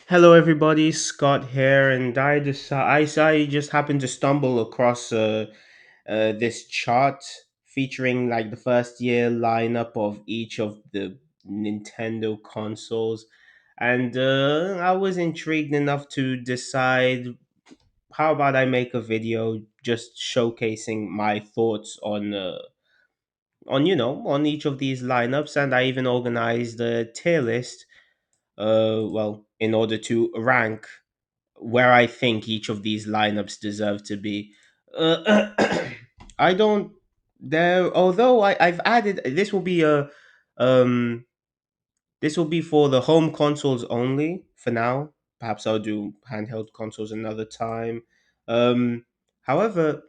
Hello, everybody. Scott here, and I just happened to stumble across this chart featuring like the first year lineup of each of the Nintendo consoles, and I was intrigued enough to decide how about I make a video just showcasing my thoughts on on each of these lineups, and I even organized a tier list. Well, in order to rank where I think each of these lineups deserve to be. Uh, I don't there. Although I've added um this will be for the home consoles only for now. Perhaps I'll do handheld consoles another time. Um, however,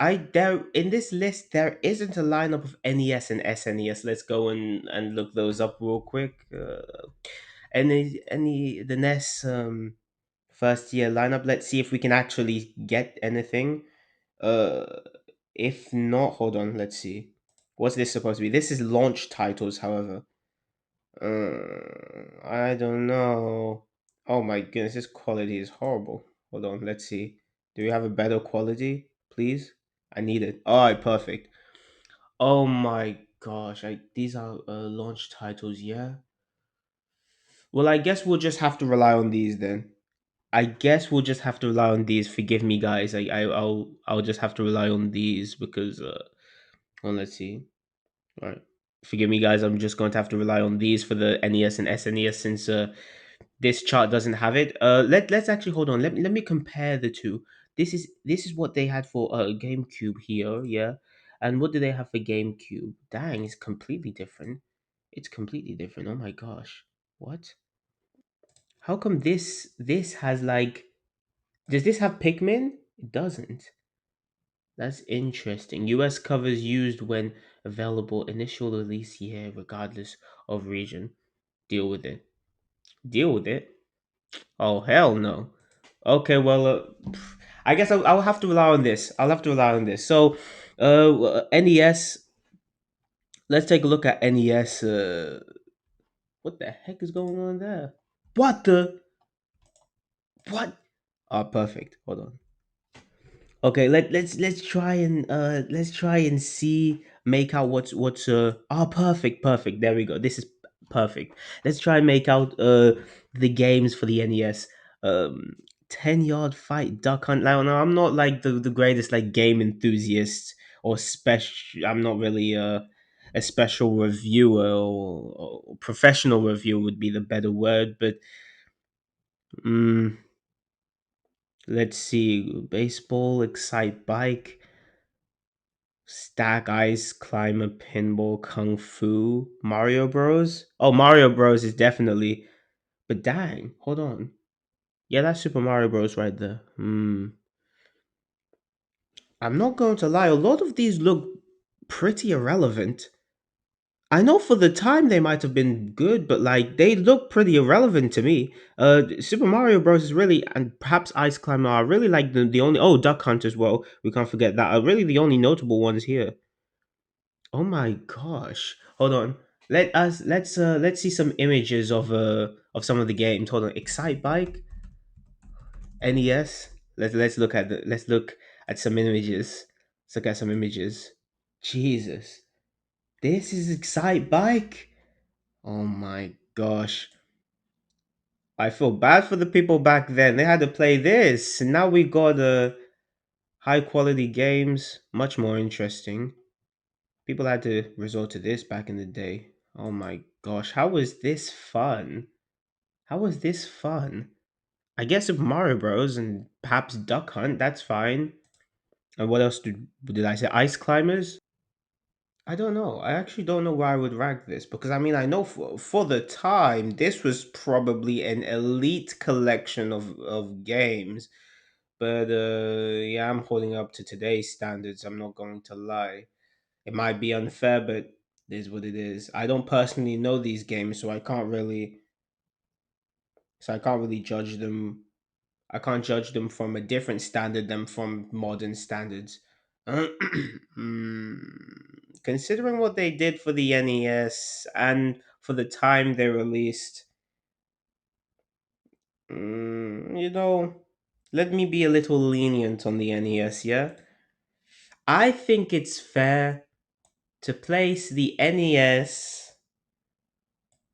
I there in this list there isn't a lineup of NES and SNES. Let's go and look those up real quick. Any the NES first year lineup. Let's see if we can actually get anything. Uh, if not, hold on. Let's see. What's this supposed to be? This is launch titles, however. I don't know. Oh my goodness, this quality is horrible. Hold on, let's see. Do we have a better quality, please? I need it. All right, perfect. Oh my gosh, these are launch titles, yeah. Well, I guess we'll just have to rely on these then. I guess we'll just have to rely on these. Forgive me, guys. I'll just have to rely on these because well, let's see. All right, forgive me, guys. I'm just going to have to rely on these for the NES and SNES since this chart doesn't have it. Let's actually hold on. Let me compare the two. This is what they had for GameCube here, yeah. And what do they have for GameCube? Dang, it's completely different. It's completely different. Oh my gosh, what? How come this has like? Does this have Pikmin? It doesn't. That's interesting. US covers used when available, initial release year, regardless of region. Deal with it. Deal with it. Oh hell no. Okay, well, I guess I'll have to rely on this. I'll have to rely on this. So, NES. Let's take a look at NES. What the heck is going on there? What the what? Oh, perfect. Hold on. Okay, let's try and see, make out what's perfect, perfect. There we go. This is perfect. Let's try and make out the games for the NES. Um 10-yard fight, duck hunt. Now, no, I'm not like the greatest like game enthusiast or special. I'm not really a special reviewer, or professional reviewer would be the better word, but mm, let's see. Baseball, excite bike, Stack Ice, Climber, Pinball, Kung Fu, Mario Bros. Oh, Mario Bros is definitely. But dang, hold on. Yeah, that's Super Mario Bros. Right there. I'm not going to lie. A lot of these look pretty irrelevant. I know for the time they might have been good, but like they look pretty irrelevant to me. Super Mario Bros. Is really, and perhaps Ice Climber are really like the only. Oh, Duck Hunt as well. We can't forget that. Are really the only notable ones here. Oh my gosh. Hold on. Let's see some images of some of the games. Hold on. Excite Bike, NES. Let's look at some images. Let's look at some images. Jesus. This is Excite Bike. Oh my gosh. I feel bad for the people back then. They had to play this. And now we got high quality games, much more interesting. People had to resort to this back in the day. Oh my gosh, how was this fun? How was this fun? I guess Super Mario Bros. And perhaps Duck Hunt, that's fine. And what else did I say? Ice Climbers? I don't know. I actually don't know where I would rank this because I mean I know for the time this was probably an elite collection of games. But yeah, I'm holding up to today's standards. I'm not going to lie. It might be unfair, but it is what it is. I don't personally know these games, so I can't really judge them. I can't judge them from a different standard than from modern standards. Hmm, considering what they did for the NES and for the time they released, You know, let me be a little lenient on the NES. Yeah, I think it's fair to place the NES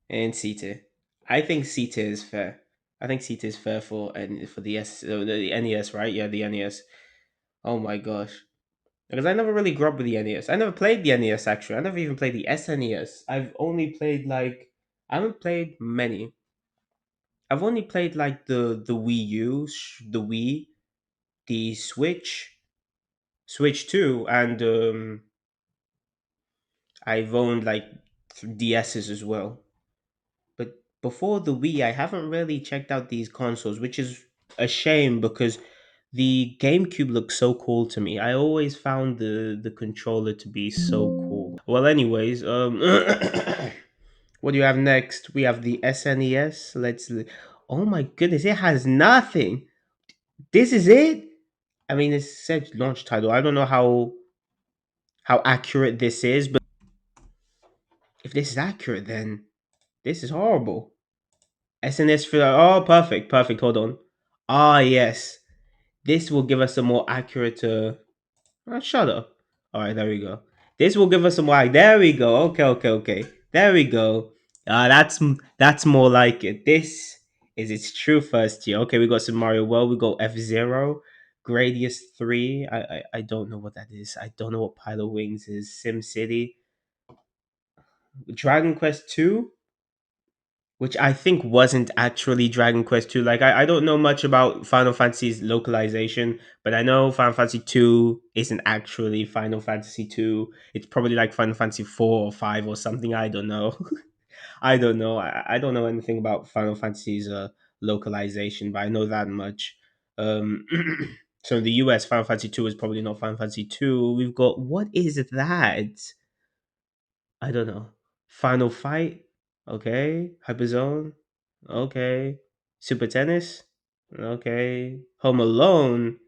in C tier. I think C tier is fair. I think C tier is fair for and for the NES, right? Yeah, the NES. Oh my gosh. Because I never really grew up with the NES. I never played the NES actually. I never even played the SNES. I've only played like I haven't played many. I've only played like the Wii U, the Wii, the Switch, Switch 2, and I've owned like DSs as well. But before the Wii, I haven't really checked out these consoles, which is a shame because the GameCube looks so cool to me. I always found the controller to be so cool. Well, anyways, what do you have next? We have the SNES. Oh my goodness, it has nothing. This is it. I mean, it said launch title. I don't know how accurate this is, but if this is accurate, then this is horrible. SNS for oh, perfect, perfect. Hold on. Ah, yes. This will give us a more accurate. Shut up. All right, there we go. This will give us a more. There we go. Okay, okay, okay. There we go. That's more like it. This is its true first year. Okay, we got some Mario World. We got F-Zero, Gradius 3. I don't know what that is. I don't know what Pilot Wings is. Sim City, Dragon Quest 2, which I think wasn't actually Dragon Quest 2. Like I don't know much about Final Fantasy's localization, but I know Final Fantasy 2 isn't actually Final Fantasy 2. It's probably like Final Fantasy 4 or 5 or something. I don't know. I don't know. I don't know anything about Final Fantasy's localization, but I know that much. Um, so in the US, Final Fantasy 2 is probably not Final Fantasy 2. We've got, what is that? I don't know. Final Fight? Okay. Hyperzone? Okay. Super Tennis? Okay. Home Alone?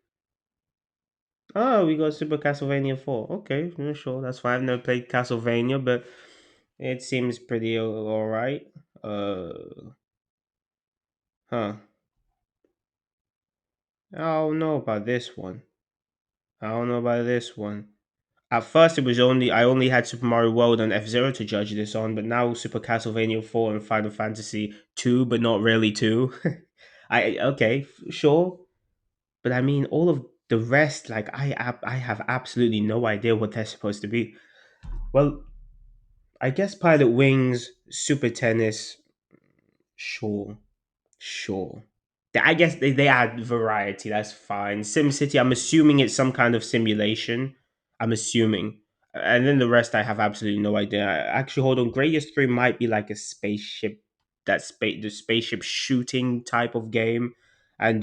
Oh, we got Super Castlevania 4. Okay, yeah, sure, that's fine. I've never played Castlevania, but it seems pretty alright. Huh. I don't know about this one. I don't know about this one. At first, it was only I only had Super Mario World and F Zero to judge this on, but now Super Castlevania 4 and Final Fantasy 2, but not really 2. I okay, sure, but I mean all of the rest, like I have absolutely no idea what they're supposed to be. Well, I guess Pilot Wings, Super Tennis, sure. Sure. I guess they add variety. That's fine. SimCity, I'm assuming it's some kind of simulation. I'm assuming. And then the rest, I have absolutely no idea. Actually, hold on. Gradius 3 might be like a spaceship, the spaceship shooting type of game. And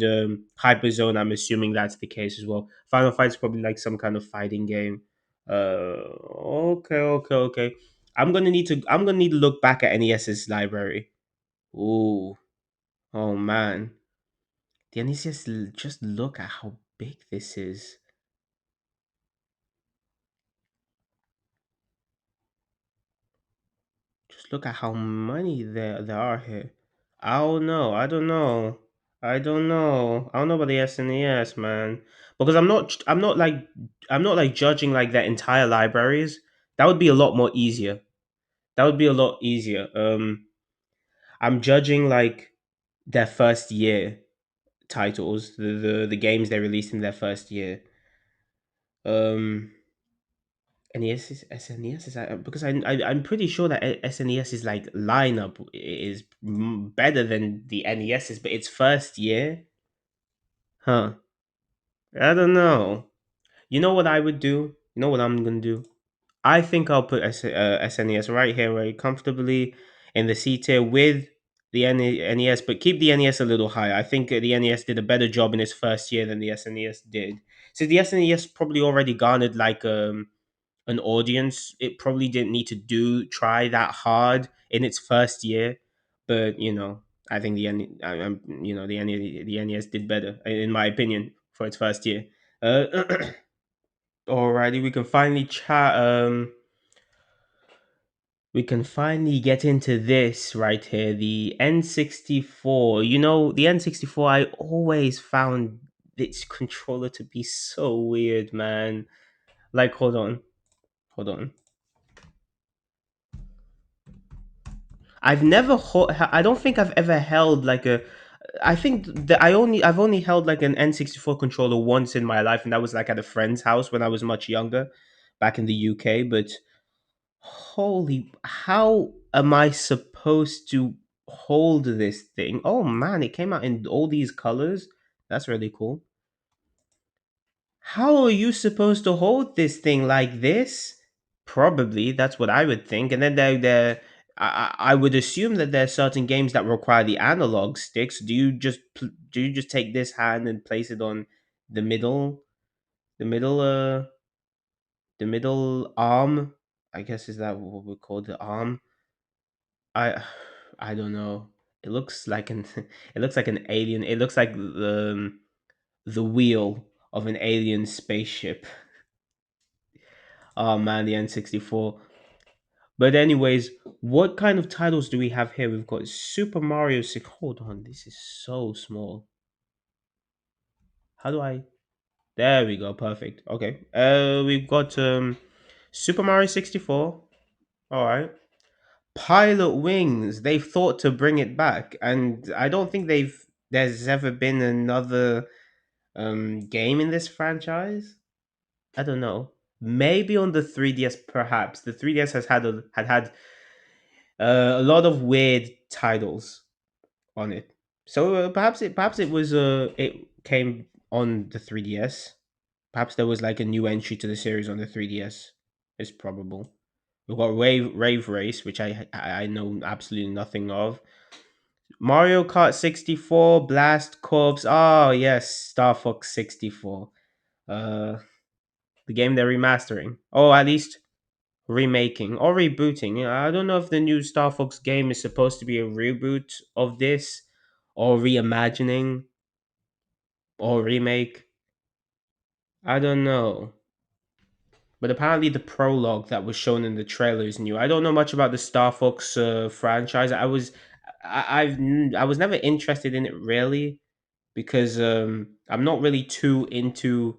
Hyperzone, I'm assuming that's the case as well. Final Fight's probably like some kind of fighting game. Okay, okay, okay. I'm gonna need to look back at NES's library. Ooh. Oh man. Just look at how big this is. Just look at how many there are here. I don't know. I don't know. I don't know. I don't know about the SNES, man. Because I'm not like judging like their entire libraries. That would be a lot more easier. That would be a lot easier. I'm judging like their first year titles, the games they released in their first year. Um NES is SNES is because I'm pretty sure that SNES is like lineup is better than the NES's, but its first year, huh? I don't know. You know what I would do? You know what I'm gonna do? I think I'll put SNES right here, very comfortably in the C tier with the NES, but keep the NES a little higher. I think the NES did a better job in its first year than the SNES did. So the SNES probably already garnered like an audience. It probably didn't need to try that hard in its first year, but I think the NES did better in my opinion for its first year. Uh, Alrighty, we can finally chat. we can finally get into this right here, the N64. You know, the N64, I always found its controller to be so weird, man. Like, hold on. I don't think I've ever held like a. I think that I've only held like an N64 controller once in my life, and that was like at a friend's house when I was much younger, back in the UK. But holy, how am I supposed to hold this thing? Oh man, it came out in all these colors. That's really cool. How are you supposed to hold this thing like this? Probably, that's what I would think. And then I would assume that there are certain games that require the analog sticks. Do you just take this hand and place it on the middle, the middle, the middle arm? I guess is that what we call the arm? I I don't know. It looks like an it looks like an alien. It looks like the wheel of an alien spaceship. Oh man, the N64. But anyways, what kind of titles do we have here? We've got Super Mario 6. Hold on, this is so small. How do I There we go, perfect. Okay. We've got Super Mario 64. All right. Pilot Wings. They've thought to bring it back, and I don't think there's ever been another game in this franchise. I don't know. Maybe on the 3DS, perhaps. The 3DS has had a lot of weird titles on it. So perhaps it came on the 3DS. Perhaps there was like a new entry to the series on the 3DS. It's probable. We've got Rave Race, which I know absolutely nothing of. Mario Kart 64, Blast Corps. Oh yes, Star Fox 64. Uh, the game they're remastering. Oh, at least remaking or rebooting. Yeah, I don't know if the new Star Fox game is supposed to be a reboot of this or reimagining or remake. I don't know. But apparently the prologue that was shown in the trailer is new. I don't know much about the Star Fox franchise. I was never interested in it really because I'm not really too into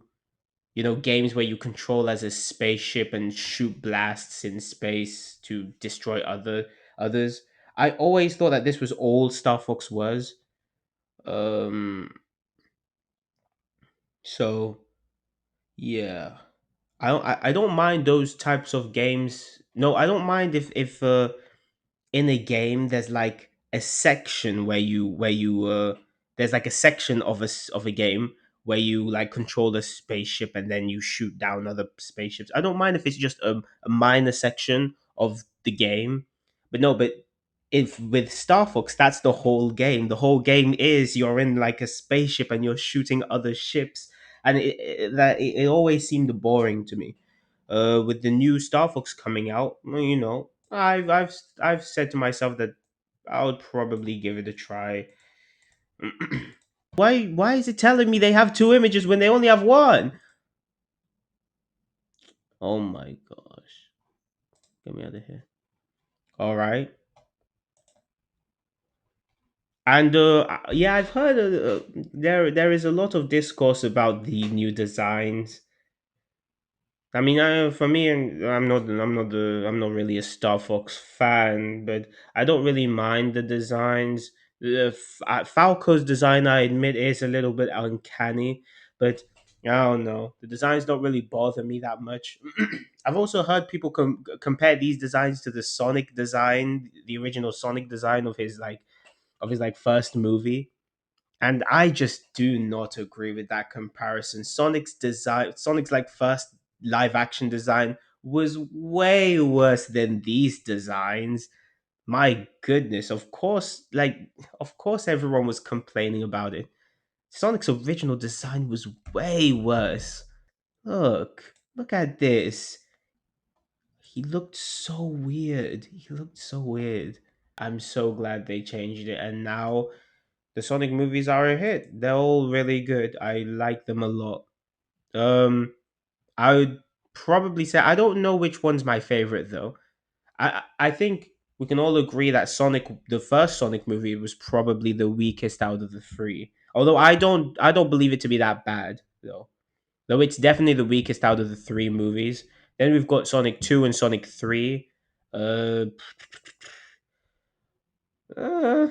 games where you control as a spaceship and shoot blasts in space to destroy others. I always thought that this was all Star Fox was. Um, so yeah, I don't mind those types of games. No, I don't mind if in a game there's like a section where you there's like a section of a game where you like control the spaceship and then you shoot down other spaceships. I don't mind if it's just a minor section of the game, but no, but if with Star Fox that's the whole game. The whole game is you're in like a spaceship and you're shooting other ships, and it always seemed boring to me. With the new Star Fox coming out, well, I've said to myself that I would probably give it a try. Why is it telling me they have two images when they only have one? Oh my gosh. Get me out of here. All right. And yeah, I've heard there is a lot of discourse about the new designs. I mean, for me, I'm not really a Star Fox fan, but I don't really mind the designs. Falco's design, I admit, is a little bit uncanny, but I don't know. The designs don't really bother me that much. I've also heard people compare these designs to the Sonic design, the original Sonic design of his like first movie. And I just do not agree with that comparison. Sonic's like first live action design was way worse than these designs. My goodness, of course everyone was complaining about it. Sonic's original design was way worse. Look at this. He looked so weird. He looked so weird. I'm so glad they changed it, and now the Sonic movies are a hit. They're all really good. I like them a lot. Um, I would probably say I don't know which one's my favorite though. I think we can all agree that Sonic, the first Sonic movie, was probably the weakest out of the three. Although I don't believe it to be that bad though. Though it's definitely the weakest out of the three movies. Then we've got Sonic 2 and Sonic 3. Uh, uh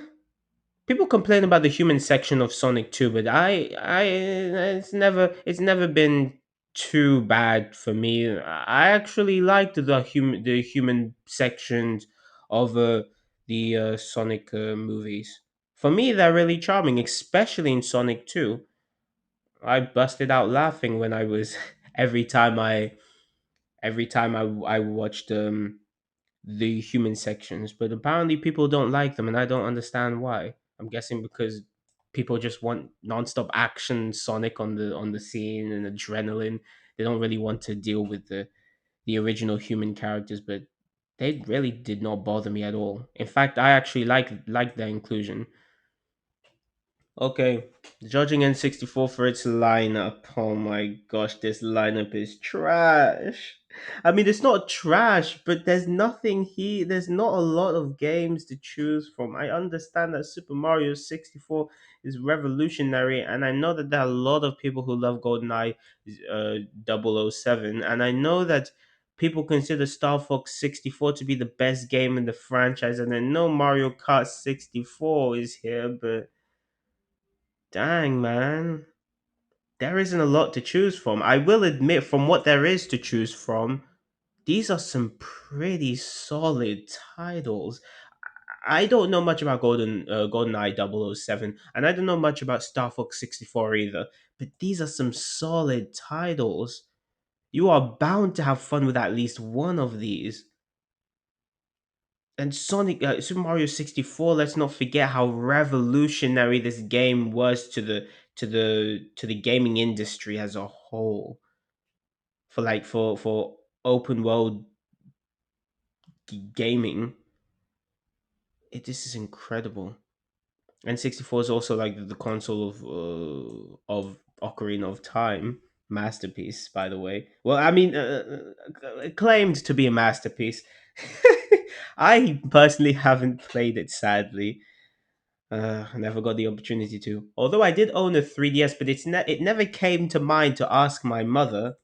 People complain about the human section of Sonic 2, but it's never been too bad for me. I actually liked the human sections of the Sonic movies. For me, they're really charming, especially in Sonic 2. I busted out laughing when I was every time I watched the human sections, but apparently people don't like them, and I don't understand why. I'm guessing because people just want nonstop action, Sonic on the scene, and adrenaline. They don't really want to deal with the original human characters, but they really did not bother me at all. In fact, I actually like their inclusion. Okay, judging N64 for its lineup. Oh my gosh, this lineup is trash. I mean, it's not trash, but there's nothing here. There's not a lot of games to choose from. I understand that Super Mario 64 is revolutionary, and I know that there are a lot of people who love GoldenEye 007, and I know that people consider Star Fox 64 to be the best game in the franchise, and I know Mario Kart 64 is here, but dang, man. There isn't a lot to choose from. I will admit, from what there is to choose from, these are some pretty solid titles. I don't know much about GoldenEye 007, and I don't know much about Star Fox 64 either, but these are some solid titles. You are bound to have fun with at least one of these. And Super Mario 64, let's not forget how revolutionary this game was to the gaming industry as a whole. For open world gaming, this is incredible. And 64 is also like the console of Ocarina of Time masterpiece, by the way. Well, I mean, claimed to be a masterpiece. I personally haven't played it, sadly. I never got the opportunity to. Although I did own a 3DS, but it never came to mind to ask my mother.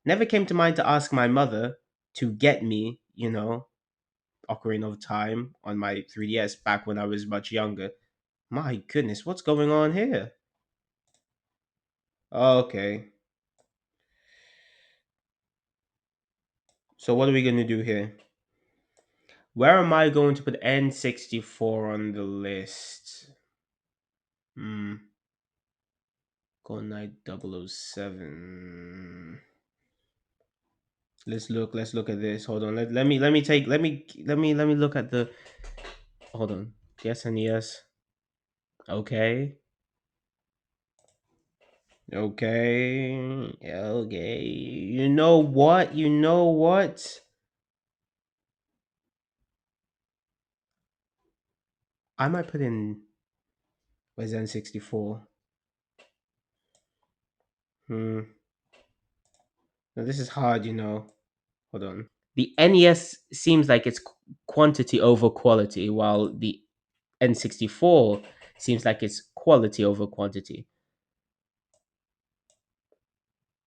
Never came to mind to ask my mother to get me, Ocarina of Time on my 3DS back when I was much younger. My goodness, what's going on here? Okay, so what are we gonna do here? Where am I going to put N64 on the list? Hmm, GoldenEye 007. Let's look at this. Hold on. Let me look at the hold on. Yes and yes. Okay. Okay. Okay. You know what? You know what? I might put in where's N64? Hmm. Now this is hard, Hold on. The NES seems like it's quantity over quality, while the N64 seems like it's quality over quantity.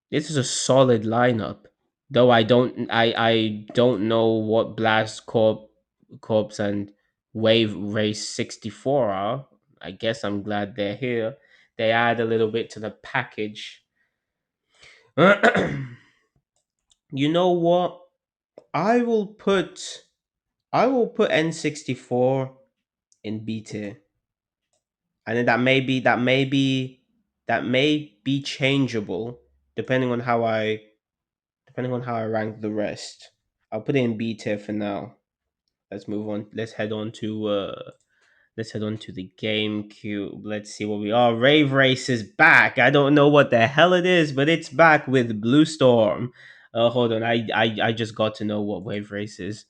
This is a solid lineup. Though I don't know what Corps and Wave Race 64 are. I guess I'm glad they're here. They add a little bit to the package. You know what? I will put I will put N64 in B tier. And then that may be changeable depending on how I rank the rest. I'll put it in B tier for now. Let's move on. Let's head on to the GameCube. Let's see what we are. Rave Race is back. I don't know what the hell it is, but it's back with Blue Storm. Hold on. I just got to know what Wave Race is.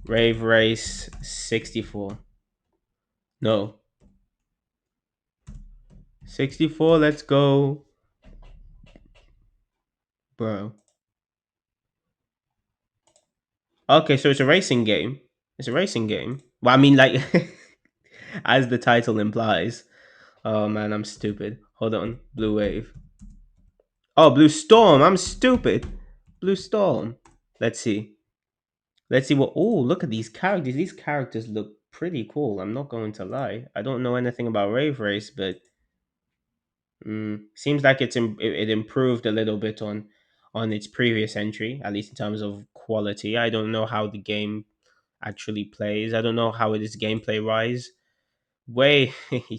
Rave Race 64. No. 64, let's go. Bro. Okay, so it's a racing game. It's a racing game. Well, I mean, like, as the title implies. Oh man, I'm stupid. Hold on. Blue Wave. Oh, Blue Storm. I'm stupid. Blue Storm. Let's see. Let's see what. Oh, look at these characters. These characters look pretty cool. I'm not going to lie. I don't know anything about Rave Race, but seems like it improved a little bit on its previous entry, at least in terms of quality. I don't know how the game actually plays. I don't know how it is gameplay wise. Way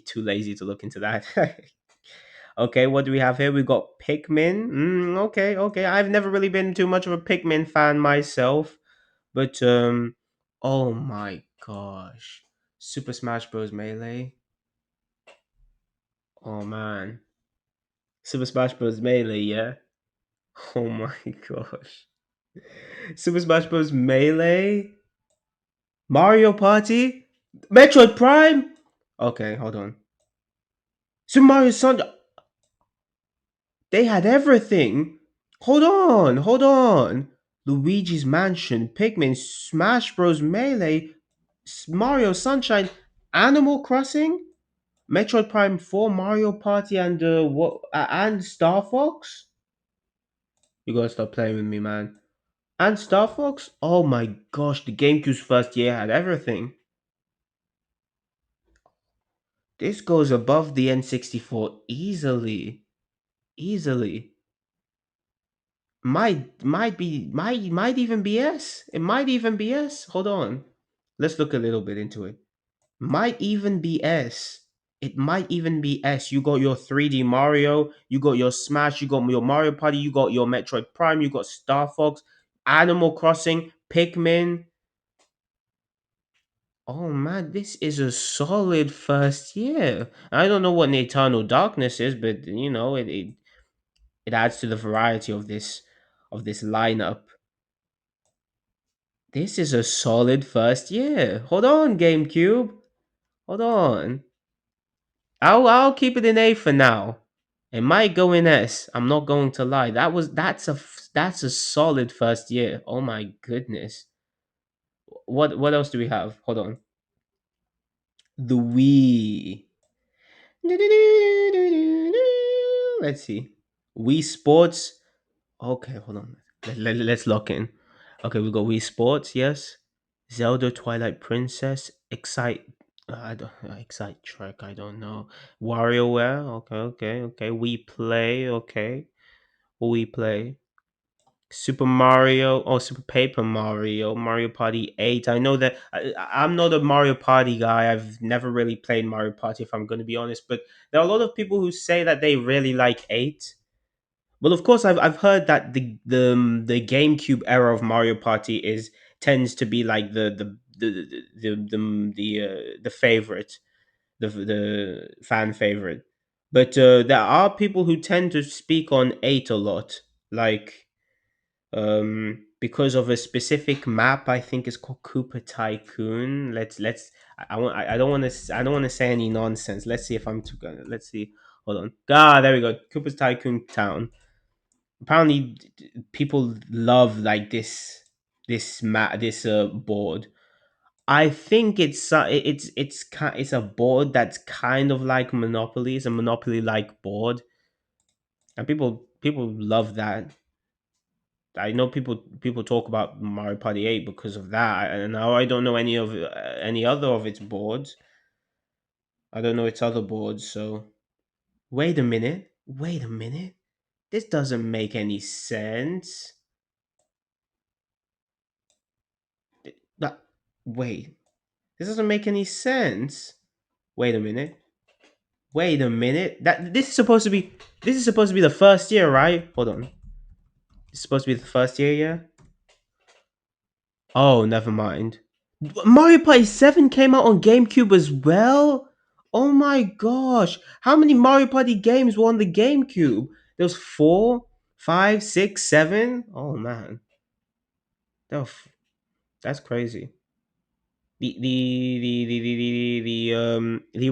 too lazy to look into that. Okay, what do we have here? We got Pikmin. Okay, okay. I've never really been too much of a Pikmin fan myself, but oh my gosh, Super Smash Bros. Melee. Oh man, Super Smash Bros. Melee. Yeah. Oh my gosh, Super Smash Bros. Melee. Mario Party. Metroid Prime. Okay, hold on. Super Mario Sun. They had everything. Hold on, hold on. Luigi's Mansion, Pikmin, Smash Bros. Melee, Mario Sunshine, Animal Crossing, Metroid Prime 4, Mario Party, and what? And Star Fox. You gotta stop playing with me, man. And Star Fox. Oh my gosh, the GameCube's first year had everything. This goes above the N64 easily, easily. Might even be S. It might even be S. Hold on. Let's look a little bit into it. Might even be S. It might even be S. You got your 3D Mario, you got your Smash, you got your Mario Party, you got your Metroid Prime, you got Star Fox, Animal Crossing, Pikmin. Oh man, this is a solid first year. I don't know what the Eternal Darkness is, but it adds to the variety of this lineup. This is a solid first year. Hold on, GameCube. Hold on. I'll keep it in A for now. It might go in S. I'm not going to lie. That's a solid first year. Oh my goodness. What else do we have? Hold on. The Wii. Let's see. Wii Sports. Okay, hold on. Let's lock in. Okay, we got Wii Sports, yes. Zelda Twilight Princess, I don't Excite Trek, I don't know. WarioWare, okay, okay, okay. We Play, okay. We Play. Super Mario, oh Super Paper Mario, Mario Party 8. I know that I'm not a Mario Party guy. I've never really played Mario Party if I'm going to be honest, but there are a lot of people who say that they really like 8. Well, of course, I've heard that the GameCube era of Mario Party is tends to be like the favorite, the fan favorite. But there are people who tend to speak on 8 a lot, like because of a specific map. I think it's called Cooper Tycoon. Let's I don't want to I don't want to say any nonsense. Let's see if I'm too gonna. Let's see. Hold on. Ah, there we go. Cooper's Tycoon Town. Apparently people love like this board. I think it's a board that's kind of like Monopoly. It's a Monopoly like board, and people love that. I know people talk about Mario Party 8 because of that, and now I don't know any other of its boards. I don't know its other boards. So wait a minute. This doesn't make any sense. That wait, this doesn't make any sense. Wait a minute. Wait a minute. That this is supposed to be the first year, right? Hold on. It's supposed to be the first year, yeah? Oh, never mind. Mario Party 7 came out on GameCube as well? Oh my gosh. How many Mario Party games were on the GameCube? There was four, five, six, seven. Oh man. That was- That's crazy. The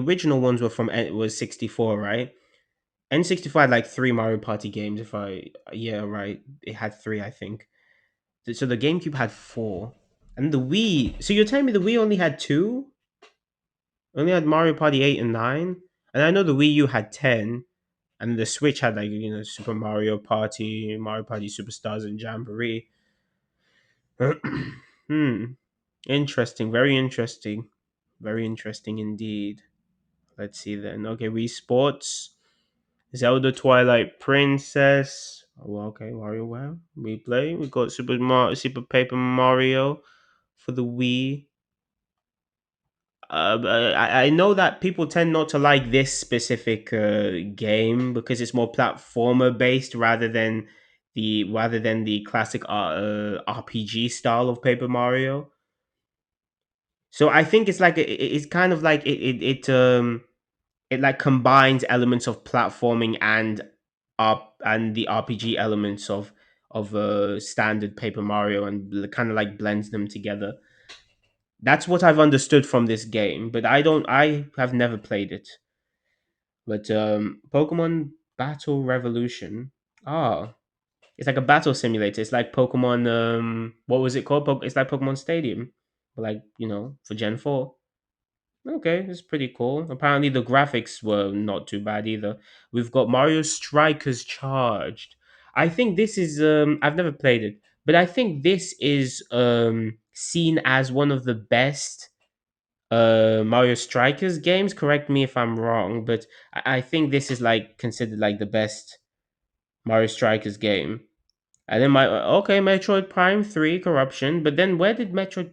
original ones were was 64, right? N64 had like three Mario Party games. If I Yeah, right, it had three, I think. So the GameCube had four. And the Wii. So you're telling me the Wii only had two? Only had Mario Party 8 and 9? And I know the Wii U had 10. And the Switch had like, Super Mario Party, Mario Party Superstars, and Jamboree. Hmm. Interesting. Very interesting. Very interesting indeed. Let's see then. Okay, Wii Sports. Zelda Twilight Princess. Oh, well, okay, WarioWare. We play. We got Super Paper Mario for the Wii. I know that people tend not to like this specific game because it's more platformer based rather than the classic RPG style of Paper Mario. So I think it's like it's kind of like it like combines elements of platforming and the RPG elements of standard Paper Mario and kind of like blends them together. That's what I've understood from this game, but I have never played it. But Pokemon Battle Revolution. Ah, it's like a battle simulator. It's like Pokemon what was it called? It's like Pokemon Stadium. But like, for Gen 4. Okay, it's pretty cool. Apparently the graphics were not too bad either. We've got Mario Strikers Charged. I think this is I've never played it, but I think this is seen as one of the best Mario Strikers games. Correct me if I'm wrong, but I think this is like considered like the best Mario Strikers game. And then Metroid Prime 3 Corruption, but then where did Metroid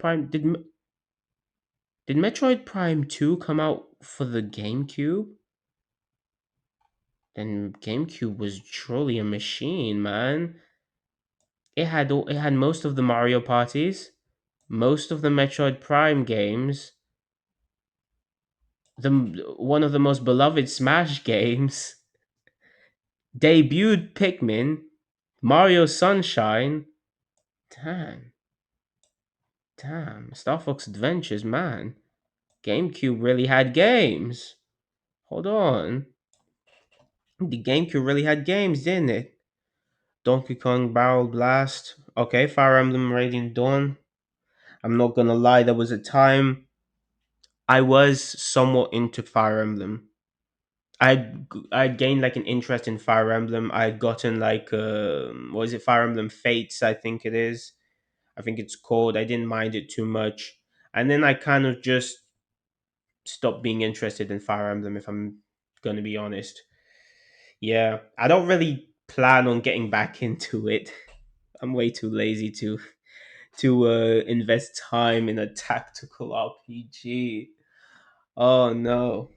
Prime 2 come out for the GameCube? Then GameCube was truly a machine, man. It had most of the Mario parties, most of the Metroid Prime games, the one of the most beloved Smash games, debuted Pikmin, Mario Sunshine. Damn, damn, Star Fox Adventures, man. GameCube really had games. Hold on, the GameCube really had games, didn't it? Donkey Kong Barrel Blast. Okay, Fire Emblem Radiant Dawn. I'm not gonna lie, there was a time I was somewhat into Fire Emblem. I'd gained like an interest in Fire Emblem. I'd gotten like what is it, Fire Emblem Fates, I think it is. I think it's called. I didn't mind it too much. And then I kind of just stopped being interested in Fire Emblem, if I'm gonna be honest. Yeah. I don't really plan on getting back into it. I'm way too lazy to invest time in a tactical RPG. Oh no.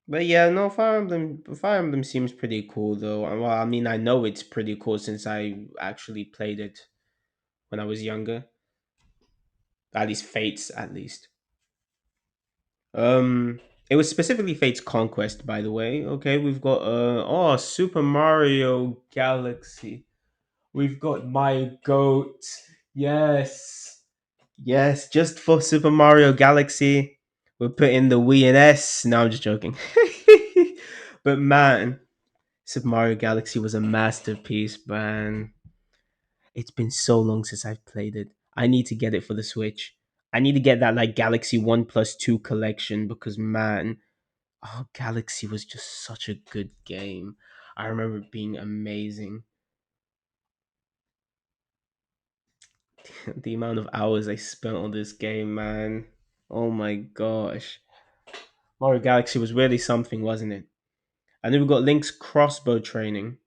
But yeah, no, Fire Emblem seems pretty cool though. Well, I mean, I know it's pretty cool since I actually played it when I was younger. At least Fates, at least. Um, it was specifically Fates Conquest, by the way. Okay, we've got Super Mario Galaxy. We've got my goat. Yes. Yes, just for Super Mario Galaxy, we're putting the Wii and S. No, I'm just joking. But man, Super Mario Galaxy was a masterpiece, man. It's been so long since I've played it. I need to get it for the Switch. I need to get that like Galaxy 1 plus 2 collection because man, Galaxy was just such a good game. I remember it being amazing. The amount of hours I spent on this game, man. Oh my gosh. Mario Galaxy was really something, wasn't it? And then we got Link's crossbow training.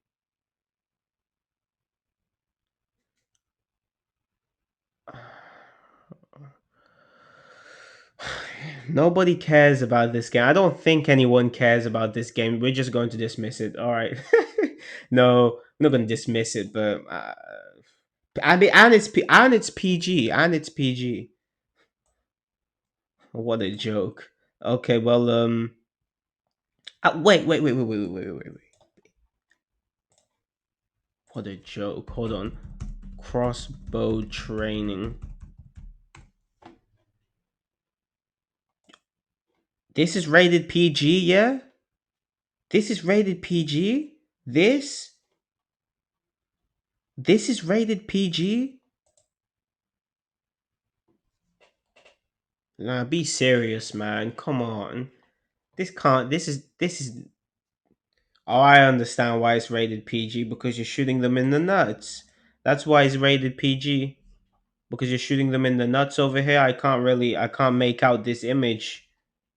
Nobody cares about this game. I don't think anyone cares about this game. We're just going to dismiss it. All right. No, we're not going to dismiss it, but I mean, and it's PG, and it's PG. What a joke. Okay, well, wait. What a joke. Hold on. Crossbow training. This is rated PG, yeah? This is rated PG? This? This is rated PG? Nah, be serious, man. Come on. This can't. This is. Oh, I understand why it's rated PG because you're shooting them in the nuts. That's why it's rated PG because you're shooting them in the nuts over here. I can't make out this image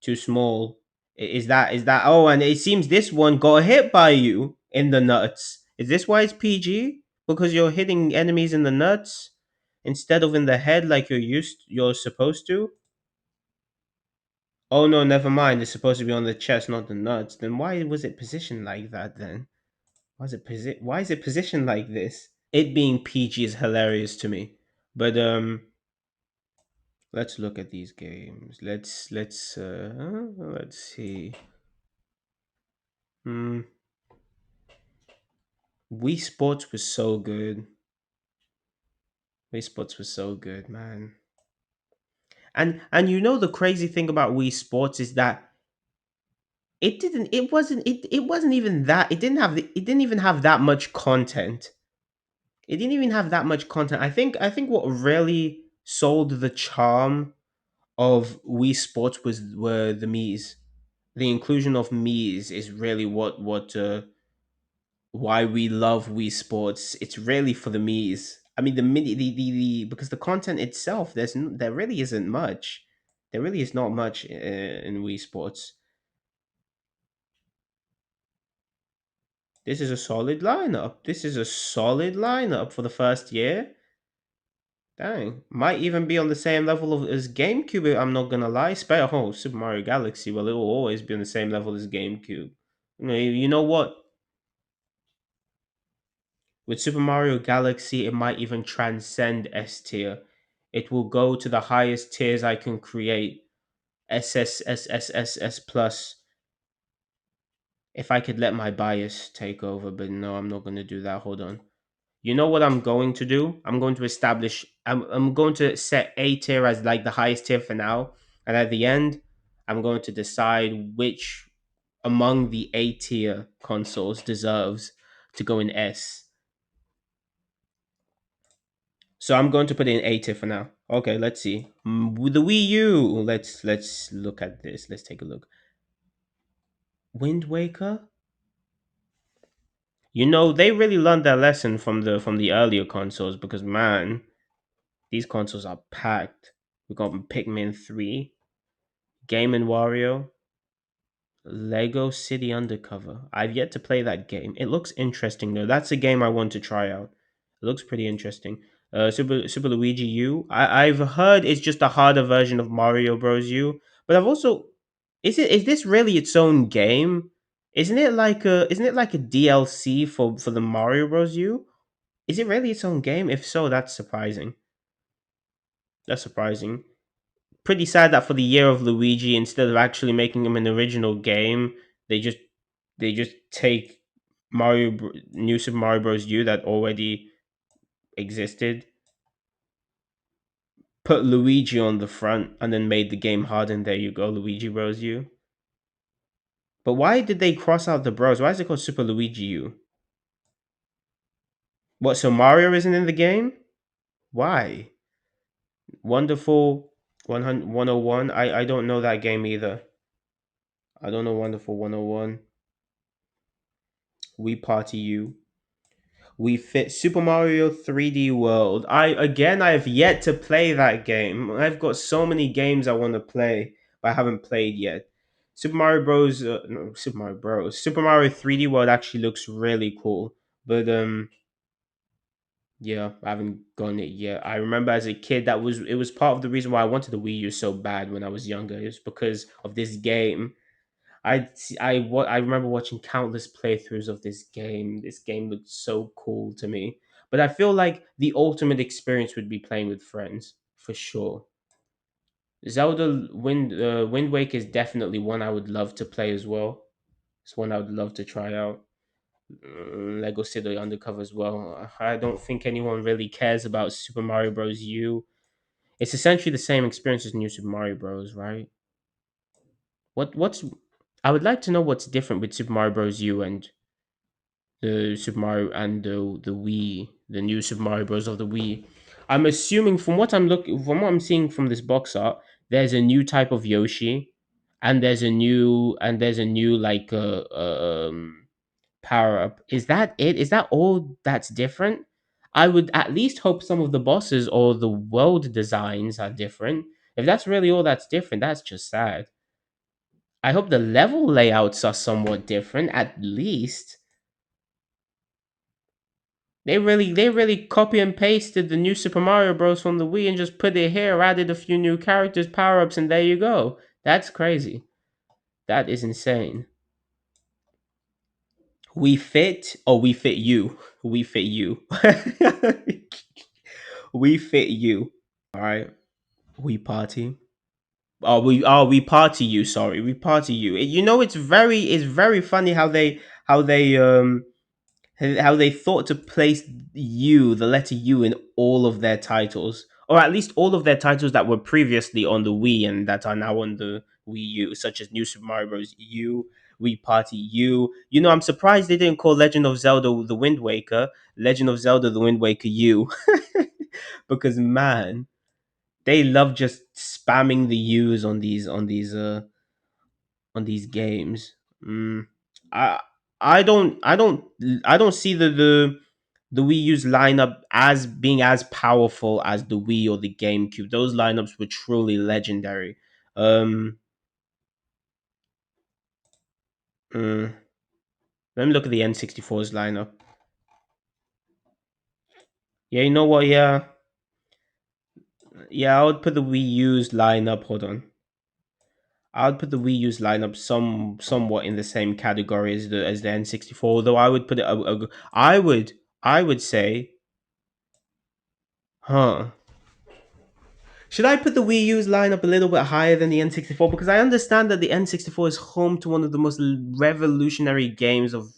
too small. Is that? Oh, and it seems this one got hit by you in the nuts. Is this why it's PG? Because you're hitting enemies in the nuts instead of in the head like you're supposed to. Oh no, never mind. It's supposed to be on the chest, not the nuts. Then why was it positioned like that then? Why is it positioned like this? It being PG is hilarious to me. But let's look at these games. Let's see. Hmm. Wii Sports was so good. Wii Sports was so good, man. And you know the crazy thing about Wii Sports is that it wasn't even that it didn't even have that much content. It didn't even have that much content. I think what really sold the charm of Wii Sports was were the Mii's. The inclusion of Mii's is really what why we love Wii Sports. It's really for the Mii's. I mean the mini the because the content itself there really isn't much. There really is not much in Wii Sports. This is a solid lineup. This is a solid lineup for the first year. Dang, might even be on the same level as GameCube. I'm not gonna lie. Spare oh, Super Mario Galaxy. Well, it will always be on the same level as GameCube. You know what? With Super Mario Galaxy, it might even transcend S tier. It will go to the highest tiers I can create. S plus. If I could let my bias take over, but no, I'm not gonna do that. Hold on. You know what I'm going to do? I'm going to establish. I'm going to set A tier as like the highest tier for now, and at the end, I'm going to decide which among the A tier consoles deserves to go in S. So I'm going to put it in A tier for now. Okay, let's see. With the Wii U, let's look at this. Let's take a look. Wind Waker. You know they really learned their lesson from the earlier consoles because man, these consoles are packed. We got Pikmin 3, Game and Wario, Lego City Undercover. I've yet to play that game. It looks interesting though. That's a game I want to try out. It looks pretty interesting. Super Luigi U. I've heard it's just a harder version of Mario Bros. U, but I've also is this really its own game? Isn't it like a DLC for the Mario Bros. U? Is it really its own game? If so, that's surprising. That's surprising. Pretty sad that for the year of Luigi, instead of actually making him an original game, they just they just take New Super Mario Bros. U that already existed, put Luigi on the front, and then made the game hard. And there you go, Luigi Bros. U. But why did they cross out the Bros? Why is it called Super Luigi U? What? So Mario isn't in the game? Why? Wonderful 100, 101. I don't know that game either. I don't know Wonderful 101. We Party U. We Fit Super Mario 3D World. I have yet to play that game. I've got so many games I want to play, but I haven't played yet. Super Mario Bros. No, Super Mario Bros. Super Mario 3D World actually looks really cool, but yeah, I haven't gotten it yet. I remember as a kid it was part of the reason why I wanted the Wii U so bad when I was younger. It was because of this game. I remember watching countless playthroughs of this game. This game looked so cool to me. But I feel like the ultimate experience would be playing with friends for sure. Wind Waker is definitely one I would love to play as well. It's one I would love to try out. Lego City Undercover as well. I don't think anyone really cares about Super Mario Bros. U. It's essentially the same experience as New Super Mario Bros. Right? What's I would like to know what's different with Super Mario Bros. U and the Super Mario and the Wii, the new Super Mario Bros. Of the Wii. I'm assuming from what I'm seeing from this box art, there's a new type of Yoshi, and there's a new like power up. Is that it? Is that all that's different? I would at least hope some of the bosses or the world designs are different. If that's really all that's different, that's just sad. I hope the level layouts are somewhat different at least. They really copy and pasted the new Super Mario Bros from the Wii and just put it here, added a few new characters, power-ups, and there you go. That's crazy. That is insane. We fit, or we fit you. We fit you. We fit you. All right. We party. We party you. Sorry, we party you. You know, it's very funny how they thought to place U, the letter U, in all of their titles, or at least all of their titles that were previously on the Wii and that are now on the Wii U, such as New Super Mario Bros. U, We Party U. You know, I'm surprised they didn't call Legend of Zelda: The Wind Waker Legend of Zelda: The Wind Waker U, because man, they love just spamming the U's on these games. I I don't see the Wii U's lineup as being as powerful as the Wii or the GameCube. Those lineups were truly legendary. Um, mm, Let me look at the N64's lineup. Yeah, you know what? Yeah, I would put the Wii U's lineup. Hold on, I would put the Wii U's lineup somewhat in the same category as the N64. Although I would put it, I would say, huh? Should I put the Wii U's lineup a little bit higher than the N64? Because I understand that the N64 is home to one of the most revolutionary games of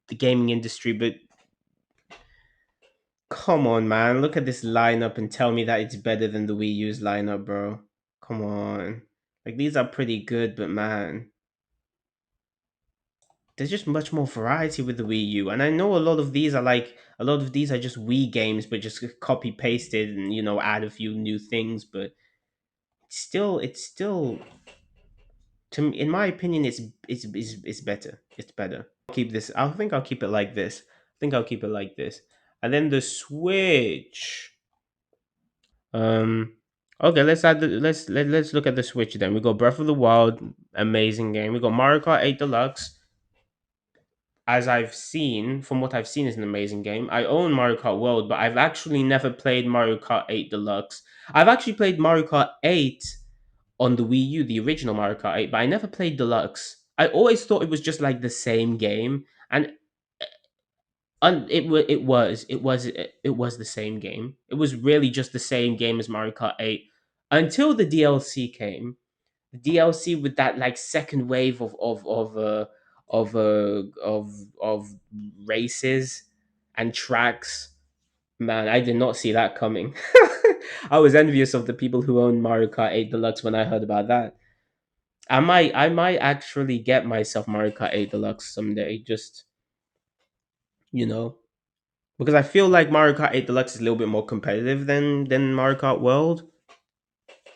the gaming industry, but come on, man. Look at this lineup and tell me that it's better than the Wii U's lineup, bro. Come on. Like, these are pretty good, but man, there's just much more variety with the Wii U. And I know a lot of these are just Wii games, but just copy pasted and, add a few new things, but it's still in my opinion, it's better. It's better. Keep this. I think I'll keep it like this. I think I'll keep it like this. And then the Switch. Um. Okay, let's add. Let's look at the Switch then. We got Breath of the Wild, amazing game. We got Mario Kart 8 Deluxe. As I've seen, from what I've seen, is an amazing game. I own Mario Kart World, but I've actually never played Mario Kart 8 Deluxe. I've actually played Mario Kart 8 on the Wii U, the original Mario Kart 8, but I never played Deluxe. I always thought it was just like the same game, and it was the same game. It was really just the same game as Mario Kart 8 until the DLC came. The DLC with that like second wave of races and tracks. Man, I did not see that coming. I was envious of the people who own Mario Kart 8 Deluxe when I heard about that. I might actually get myself Mario Kart 8 Deluxe someday, just you know, because I feel like Mario Kart 8 Deluxe is a little bit more competitive than Mario Kart World.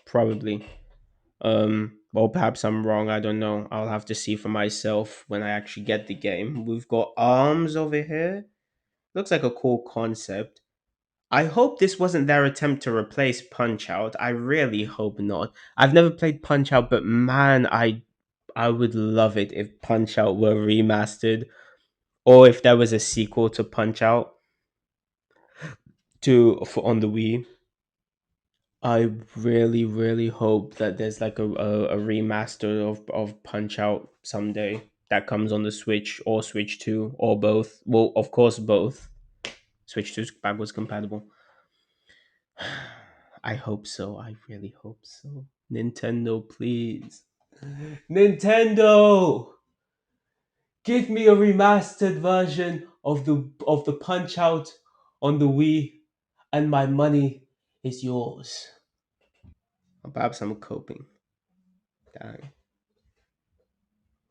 Probably. Well, perhaps I'm wrong. I don't know. I'll have to see for myself when I actually get the game. We've got arms over here. Looks like a cool concept. I hope this wasn't their attempt to replace Punch Out. I really hope not. I've never played Punch Out, but man, I would love it if Punch Out were remastered, or if there was a sequel to Punch Out on the Wii. I really, really hope that there's like a remaster of Punch Out someday that comes on the Switch or Switch 2 or both. Well, of course, both. Switch 2 is backwards compatible. I hope so. I really hope so. Nintendo, please. Nintendo! Give me a remastered version of the Punch Out on the Wii, and my money is yours. Perhaps I'm coping. Dang.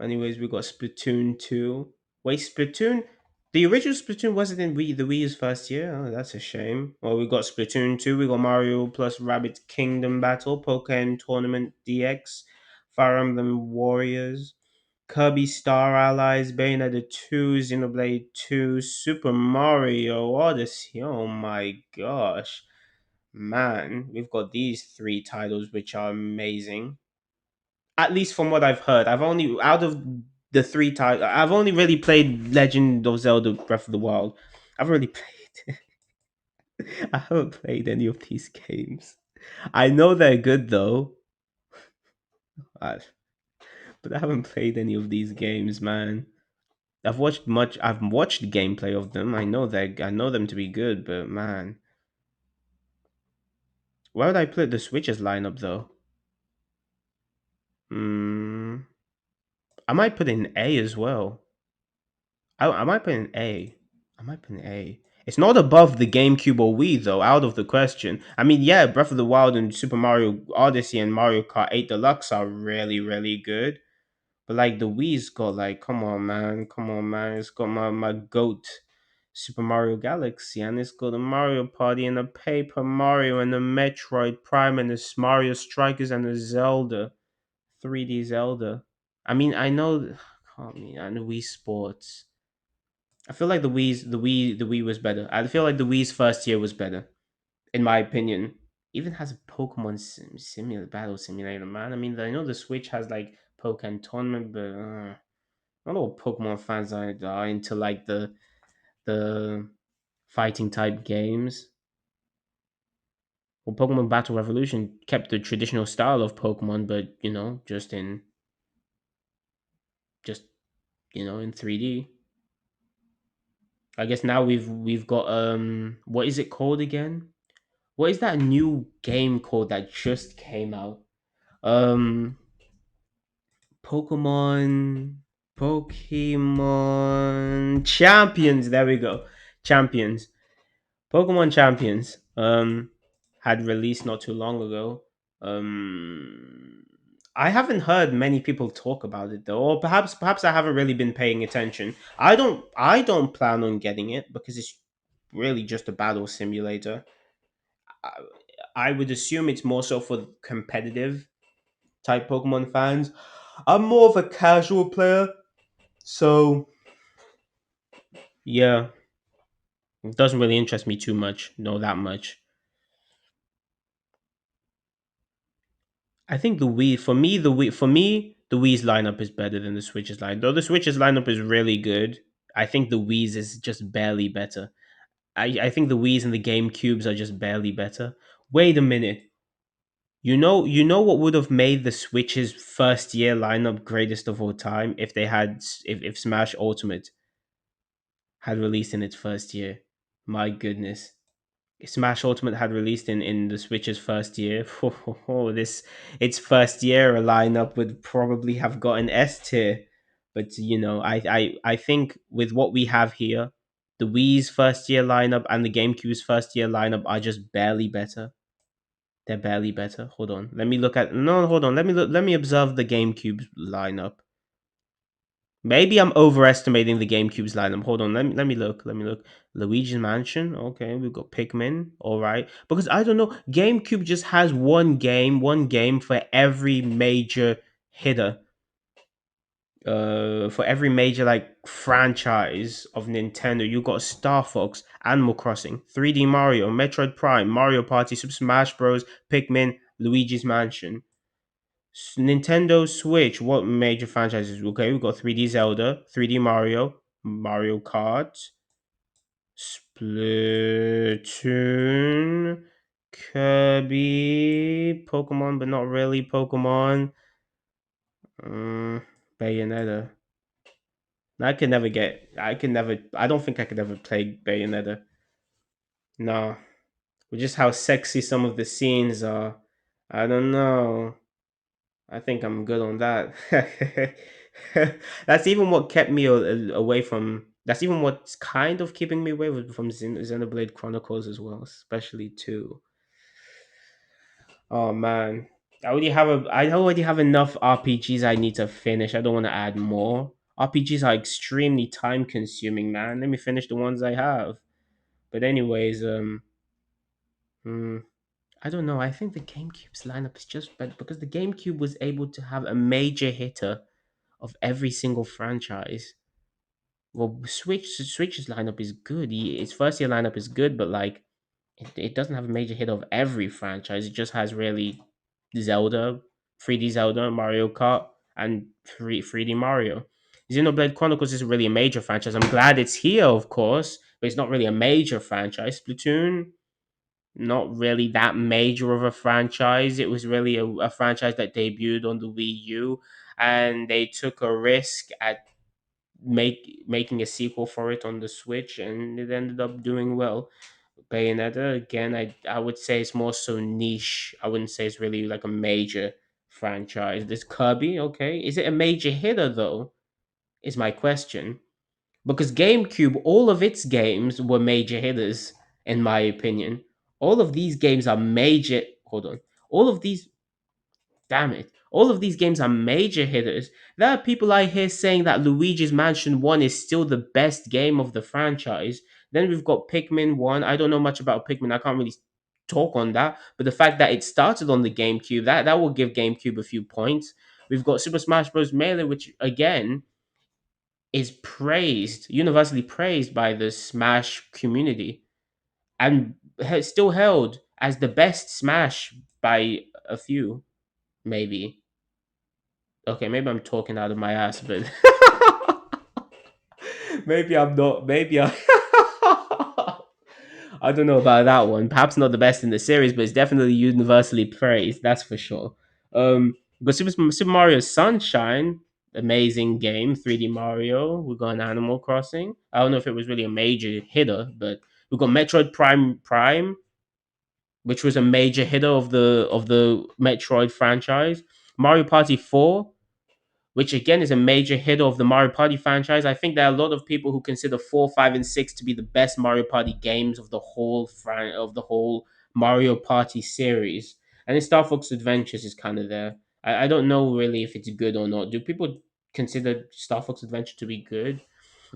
Anyways, we got Splatoon 2. Wait, Splatoon? The original Splatoon wasn't in the Wii's first year. Oh, that's a shame. Well, we got Splatoon 2, we got Mario plus Rabbit Kingdom Battle, Pokemon Tournament DX, Fire Emblem Warriors, Kirby Star Allies, Bayonetta 2, Xenoblade 2, Super Mario Odyssey. Oh my gosh. Man, we've got these three titles which are amazing. At least from what I've heard. I've only out of the three titles, I've only really played Legend of Zelda Breath of the Wild. I've really played I haven't played any of these games. I know they're good though. I, but I haven't played any of these games, man. I've watched gameplay of them. I know them to be good, but man, where would I put the Switch's lineup though? Hmm. I might put in A as well. I might put in A. I might put in A. It's not above the GameCube or Wii though, out of the question. I mean, yeah, Breath of the Wild and Super Mario Odyssey and Mario Kart 8 Deluxe are really, really good. But like the Wii's got like, come on, man. It's got my goat, Super Mario Galaxy, and it's got the Mario Party and the Paper Mario and the Metroid Prime and the Mario Strikers and the Zelda, 3D Zelda. I mean, I know Wii Sports. I feel like the Wii was better. I feel like the Wii's first year was better, in my opinion. Even has a Pokemon simulator, battle simulator, man. I mean, I know the Switch has like Pokemon tournament, but I don't know what Pokemon fans are into like the fighting type games. Well, Pokemon Battle Revolution kept the traditional style of Pokemon, but just in 3D. I guess now we've got what is it called again? What is that new game called that just came out? Um Pokemon Pokemon Champions. There we go. Champions. Pokemon Champions had released not too long ago. I haven't heard many people talk about it though, or perhaps I haven't really been paying attention. I don't plan on getting it because it's really just a battle simulator. I, I would assume it's more so for competitive type Pokemon fans. I'm more of a casual player, so yeah, it doesn't really interest me too much, no that much. I think the Wii's lineup is better than the Switch's line. Though the Switch's lineup is really good, I think the Wii's is just barely better. I think the Wii's and the GameCubes are just barely better. Wait a minute. You know what would have made the Switch's first year lineup greatest of all time if they had if Smash Ultimate had released in its first year. My goodness. Smash Ultimate had released in the Switch's first year. This its first year lineup would probably have gotten S tier. But I think with what we have here, the Wii's first year lineup and the GameCube's first year lineup are just barely better. They're barely better. Hold on. Let me look at no, hold on. Let me observe the GameCube's lineup. Maybe I'm overestimating the GameCube's lineup. Hold on, let me look. Let me look. Luigi's Mansion. Okay, we've got Pikmin. All right, because I don't know. GameCube just has one game for every major hitter. For every major like franchise of Nintendo, you got Star Fox, Animal Crossing, 3D Mario, Metroid Prime, Mario Party, Super Smash Bros, Pikmin, Luigi's Mansion. Nintendo Switch, what major franchises? Okay, we've got 3D Zelda, 3D Mario, Mario Kart, Splatoon, Kirby, Pokemon, but not really Pokemon. Bayonetta. I don't think I could ever play Bayonetta. No. With just how sexy some of the scenes are. I don't know. I think I'm good on that. That's even what kept me away from. That's even what's kind of keeping me away from Xenoblade Chronicles as well, especially two. Oh man, I already have enough RPGs I need to finish. I don't want to add more. RPGs are extremely time consuming, man. Let me finish the ones I have. But anyways, hmm, I don't know. I think the GameCube's lineup is just better because the GameCube was able to have a major hitter of every single franchise. Well, Switch's lineup is good. Its first year lineup is good, but like it doesn't have a major hit of every franchise. It just has really Zelda, 3D Zelda, Mario Kart, and 3D Mario. Xenoblade Chronicles isn't really a major franchise. I'm glad it's here, of course, but it's not really a major franchise. Splatoon, not really that major of a franchise. It was really a franchise that debuted on the Wii U, and they took a risk at making a sequel for it on the Switch, and it ended up doing well. Bayonetta, again, I would say it's more so niche. I wouldn't say it's really like a major franchise. This Kirby, okay, is it a major hitter though? Is my question. Because GameCube, all of its games were major hitters, in my opinion. All of these games are major. Hold on. All of these Damn it. All of these games are major hitters. There are people I hear saying that Luigi's Mansion 1 is still the best game of the franchise. Then we've got Pikmin 1. I don't know much about Pikmin. I can't really talk on that. But the fact that it started on the GameCube, that will give GameCube a few points. We've got Super Smash Bros. Melee, which again is praised, universally praised by the Smash community, and still held as the best Smash by a few, maybe. Okay, maybe I'm talking out of my ass, but maybe I'm not. Maybe I. I don't know about that one. Perhaps not the best in the series, but it's definitely universally praised. That's for sure. But Super Mario Sunshine, amazing game. 3D Mario. We got an Animal Crossing. I don't know if it was really a major hitter, but we got Metroid Prime, which was a major hitter of the Metroid franchise. Mario Party 4, which again is a major hit of the Mario Party franchise. I think there are a lot of people who consider 4, 5, and 6 to be the best Mario Party games of the whole Mario Party series. And then Star Fox Adventures is kind of there. I don't know really if it's good or not. Do people consider Star Fox Adventure to be good?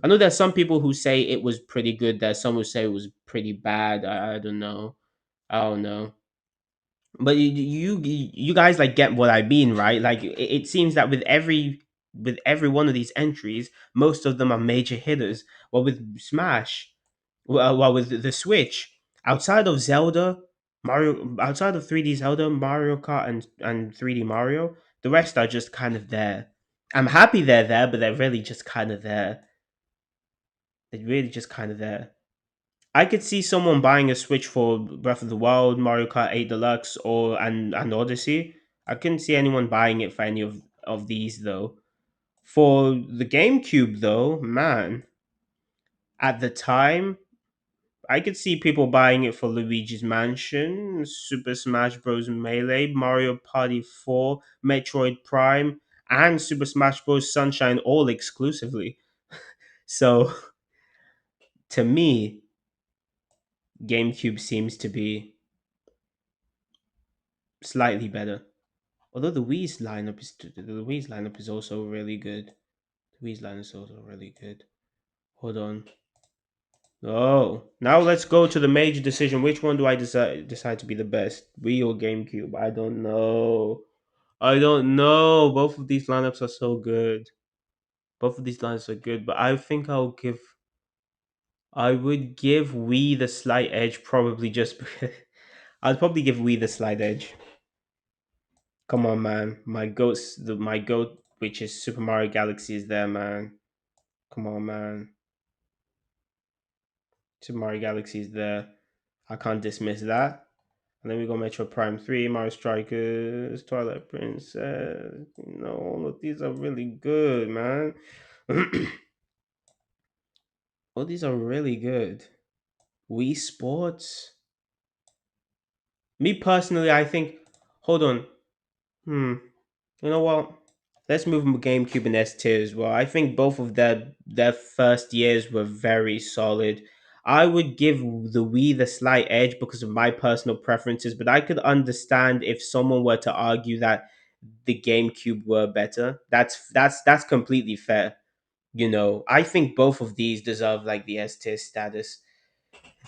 I know there's some people who say it was pretty good. There's some who say it was pretty bad. I don't know. I don't know. But you guys like get what I mean, right? Like it seems that with every one of these entries, most of them are major hitters. Well, with Smash, well with the Switch, outside of Zelda, outside of 3D Zelda, Mario Kart, and 3D Mario, the rest are just kind of there. I'm happy they're there, but they're really just kind of there. They're really just kind of there. I could see someone buying a Switch for Breath of the Wild, Mario Kart 8 Deluxe, or and Odyssey. I couldn't see anyone buying it for any of these though. For the GameCube though, man, at the time, I could see people buying it for Luigi's Mansion, Super Smash Bros. Melee, Mario Party 4, Metroid Prime, and Super Smash Bros. Sunshine all exclusively. So to me, GameCube seems to be slightly better. Although the Wii's lineup is also really good. The Wii's lineup is also really good. Hold on. Oh, now let's go to the major decision. Which one do I decide to be the best? Wii or GameCube? I don't know. I don't know. Both of these lineups are so good. Both of these lineups are good, but I think I would give Wii the slight edge probably just because I'd probably give Wii the slight edge. Come on, man. My goat, which is Super Mario Galaxy, is there, man. Come on, man. Super Mario Galaxy is there. I can't dismiss that. And then we got Metro Prime 3, Mario Strikers, Twilight Princess. All of these are really good, man. All these are really good. Wii Sports. Me personally, I think. Hold on. Hmm. You know what? Let's move GameCube and S tier as well. I think both of their first years were very solid. I would give the Wii the slight edge because of my personal preferences, but I could understand if someone were to argue that the GameCube were better. That's completely fair. I think both of these deserve like the S tier status.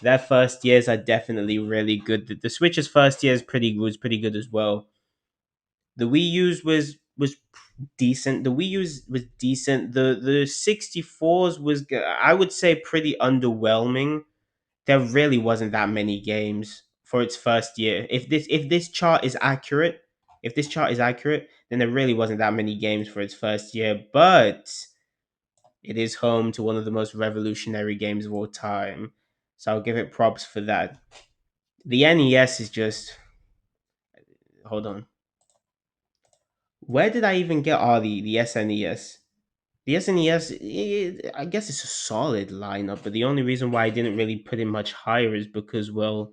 Their first years are definitely really good. The Switch's first year is pretty good as well. The Wii U's was decent. The Wii U's was decent. The 64's I would say pretty underwhelming. There really wasn't that many games for its first year. If this chart is accurate, then there really wasn't that many games for its first year, but it is home to one of the most revolutionary games of all time. So I'll give it props for that. The NES is just hold on. Where did I even get the SNES? The SNES, I guess it's a solid lineup, but the only reason why I didn't really put it much higher is because, well,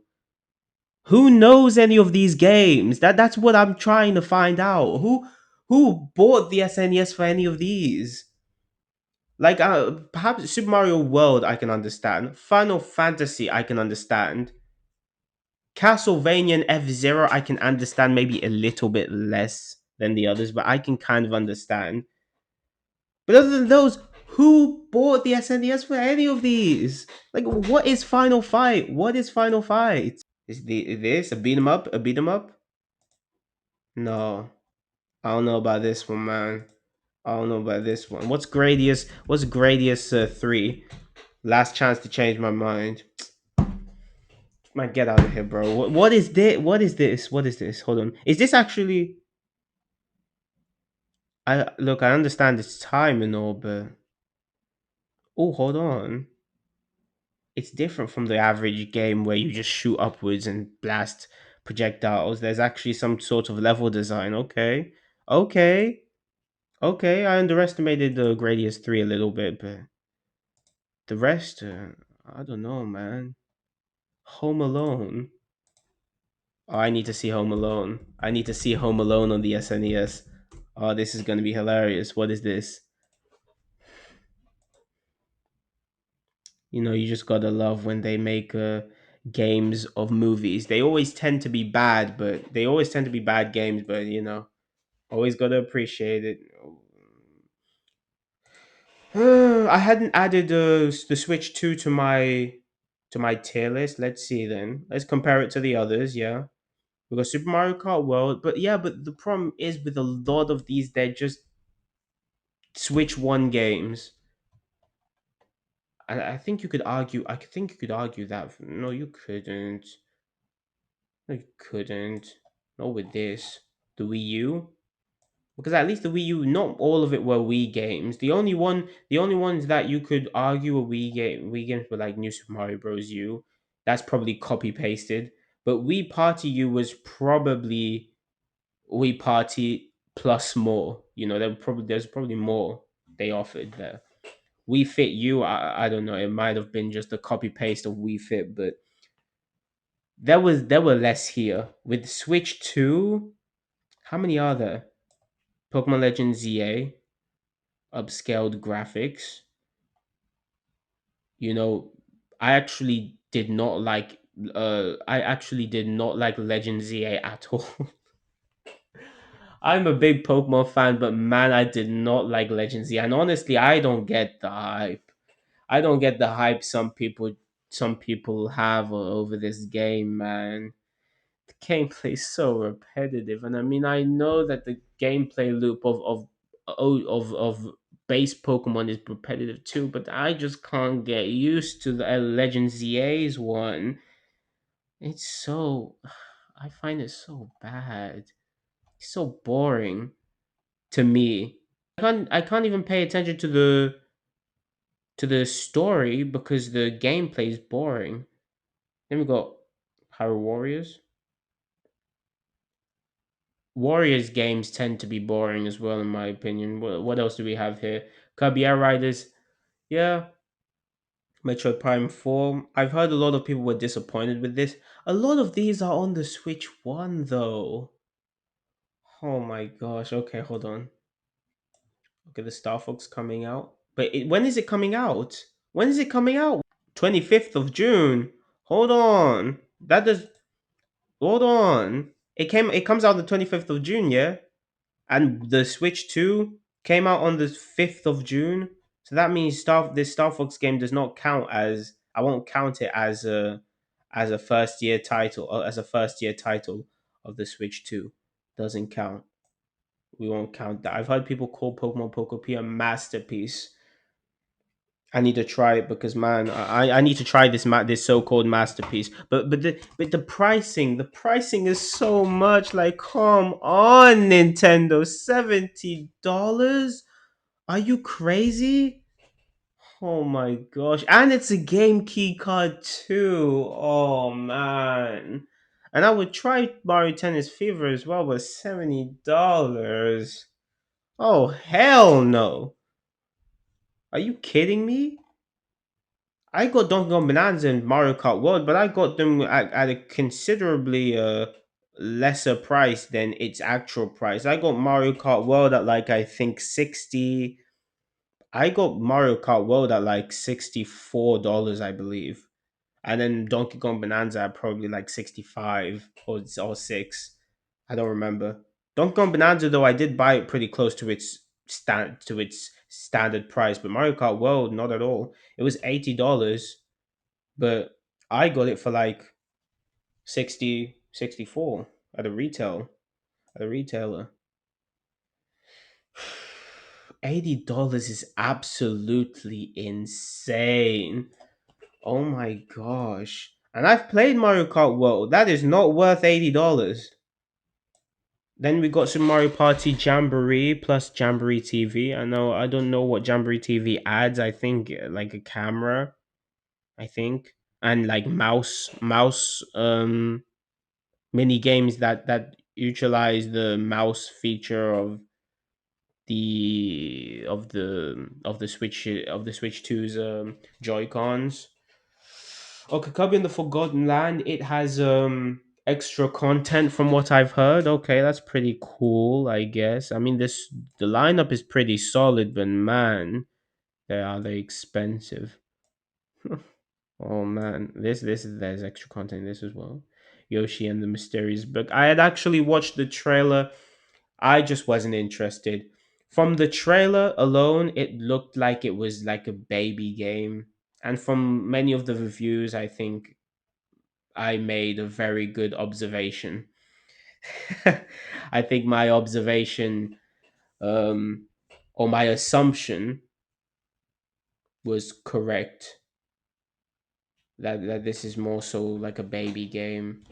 who knows any of these games? That's what I'm trying to find out. Who bought the SNES for any of these? Like, perhaps Super Mario World, I can understand. Final Fantasy, I can understand. Castlevania and F Zero, I can understand maybe a little bit less than the others, but I can kind of understand. But other than those, who bought the SNES for any of these? Like, what is Final Fight? What is Final Fight? Is this a beat 'em up? A beat 'em up? No, I don't know about this one, man. I don't know about this one. What's Gradius 3? Last chance to change my mind. Man, get out of here, bro. What is this? What is this? What is this? Hold on. Is this actually? I look. I understand it's time and all, but oh, hold on. It's different from the average game where you just shoot upwards and blast projectiles. There's actually some sort of level design. Okay, okay, okay. I underestimated the Gradius 3 a little bit, but the rest, I don't know, man. Home Alone. Oh, I need to see Home Alone. I need to see Home Alone on the SNES. Oh, this is gonna be hilarious. What is this? You just gotta love when they make games of movies. They always tend to be bad, but they always tend to be bad games. But always gotta appreciate it. I hadn't added the Switch 2 to my tier list. Let's see then. Let's compare it to the others. Yeah, we got Super Mario Kart World, but yeah, but the problem is with a lot of these, they're just Switch One games. I think you could argue. I think you could argue that. No, you couldn't. No, you couldn't. Not with this. The Wii U. Because at least the Wii U, not all of it were Wii games. The only ones that you could argue were Wii games were like New Super Mario Bros. U. That's probably copy pasted. But Wii Party U was probably Wii Party plus more. There's probably more they offered there. Wii Fit U, I don't know. It might have been just a copy paste of Wii Fit, but there were less here with Switch Two. How many are there? Pokemon Legends ZA, upscaled graphics. You know, I actually did not like. I actually did not like Legend ZA at all. I'm a big Pokemon fan, but man, I did not like Legend Z. And honestly, I don't get the hype. I don't get the hype some people have over this game, man. The gameplay is so repetitive, and I mean, I know that the gameplay loop of base Pokemon is repetitive too, but I just can't get used to the Legend ZA's one. It's so I find it so bad. It's so boring to me. I can't even pay attention to the story because the gameplay is boring. Then we got Hyrule Warriors. Warriors games tend to be boring as well, in my opinion. What else do we have here? Kirby Air Riders. Yeah, Metroid Prime 4. I've heard a lot of people were disappointed with this. A lot of these are on the Switch 1, though. Oh my gosh. Okay, hold on. Okay, the Star Fox coming out. But when is it coming out? When is it coming out? 25th of June. Hold on. That does. Hold on. It comes out the 25th of June, yeah? And the Switch 2 came out on the 5th of June. So that means this Star Fox game does not count as, I won't count it as a first year title, or as a first year title of the Switch 2. Doesn't count. We won't count that. I've heard people call Pokemon Poco P a masterpiece. I need to try it because man, I need to try this so called masterpiece. But the pricing is so much. Like, come on, Nintendo, $70. Are you crazy? Oh my gosh. And it's a game key card too. Oh man. And I would try Mario Tennis Fever as well, but $70. Oh hell no. Are you kidding me? I got Donkey Kong Bonanza and Mario Kart World, but I got them at a considerably lesser price than its actual price. I got Mario Kart World at like I think 60. I got Mario Kart World at like $64, I believe. And then Donkey Kong Bonanza at probably like 65 or 6. I don't remember. Donkey Kong Bonanza though, I did buy it pretty close to its standard price, but Mario Kart World not at all. It was $80, but I got it for like 60, 64 at a retailer. $80 is absolutely insane. Oh my gosh. And I've played Mario Kart World. That is not worth $80. Then we got some Mario Party Jamboree plus Jamboree TV. I don't know what Jamboree TV adds. I think like a camera, I think. And like mouse mini games that utilize the mouse feature of the Switch 2's Joy Cons. Okay, Kirby in the Forgotten Land. It has extra content from what I've heard. Okay, that's pretty cool. I guess. I mean, the lineup is pretty solid, but man, they expensive. Oh man, there's extra content in this as well. Yoshi and the Mysterious Book. I had actually watched the trailer. I just wasn't interested. From the trailer alone, it looked like it was like a baby game. And from many of the reviews, I think I made a very good observation. I think my observation um, or my assumption was correct that this is more so like a baby game.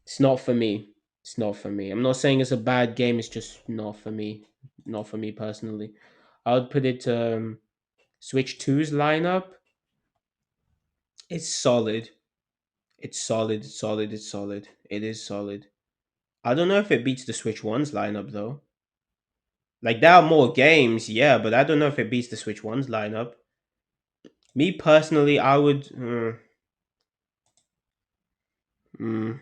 It's not for me. It's not for me. I'm not saying it's a bad game. It's just not for me. Not for me personally. I would put it Switch 2's lineup. It's solid. It's solid. It's solid. It's solid. It is solid. I don't know if it beats the Switch One's lineup though. Like there are more games, yeah, but I don't know if it beats the Switch One's lineup. Me personally, I would. Mm,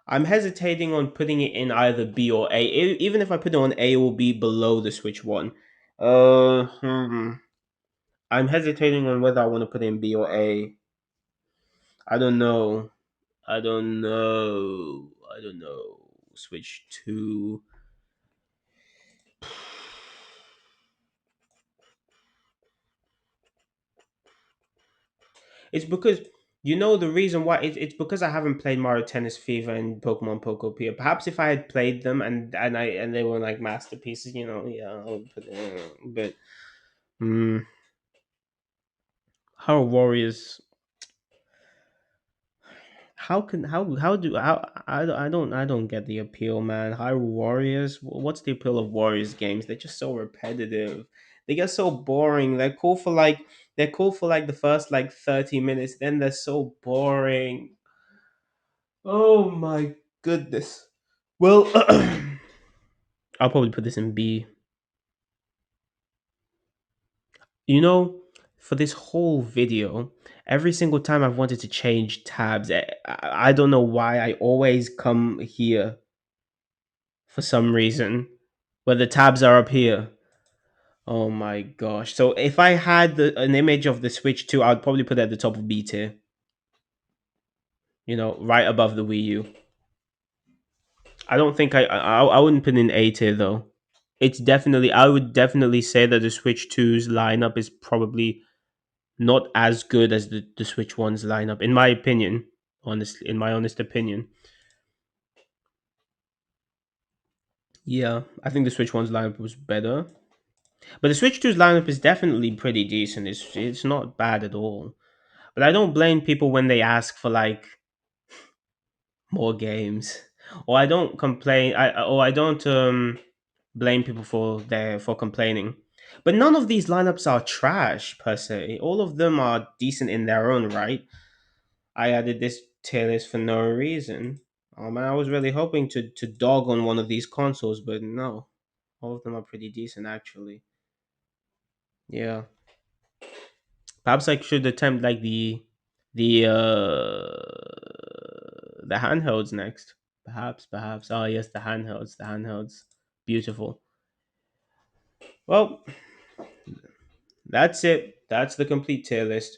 I'm hesitating on putting it in either B or A. Even if I put it on A, it will be below the Switch One. Uh, hmm. I'm hesitating on whether I want to put it in B or A. I don't know. I don't know. I don't know. Switch Two. It's because the reason why it's because I haven't played Mario Tennis Fever and Pokemon Poco Pia. Perhaps if I had played them and they were like masterpieces, yeah, I would put it. But mm, Hyrule Warriors. I don't get the appeal, man. Hyrule Warriors. What's the appeal of Warriors games? They're just so repetitive. They get so boring. They're cool for like the first like 30 minutes. Then they're so boring. Oh my goodness. Well, I'll probably put this in B. You know, for this whole video, every single time I've wanted to change tabs, I don't know why I always come here for some reason, where the tabs are up here. Oh my gosh. So if I had an image of the Switch 2, I'd probably put it at the top of B tier, right above the Wii U. I don't think I wouldn't put in A tier though. It's definitely, I would definitely say that the Switch two's lineup is probably not as good as the Switch one's lineup, in my opinion. Honestly, in my honest opinion, yeah, I think the Switch one's lineup was better. But the Switch two's lineup is definitely pretty decent. It's not bad at all. But I don't blame people when they ask for like more games, or I don't complain. I don't blame people for complaining. But none of these lineups are trash per se. All of them are decent in their own right. I added this tier list for no reason. Man, I was really hoping to dog on one of these consoles, but no, all of them are pretty decent actually. Yeah, perhaps I should attempt like the handhelds next. Perhaps. Oh yes, the handhelds. The handhelds. Beautiful. Well, that's it. That's the complete tier list.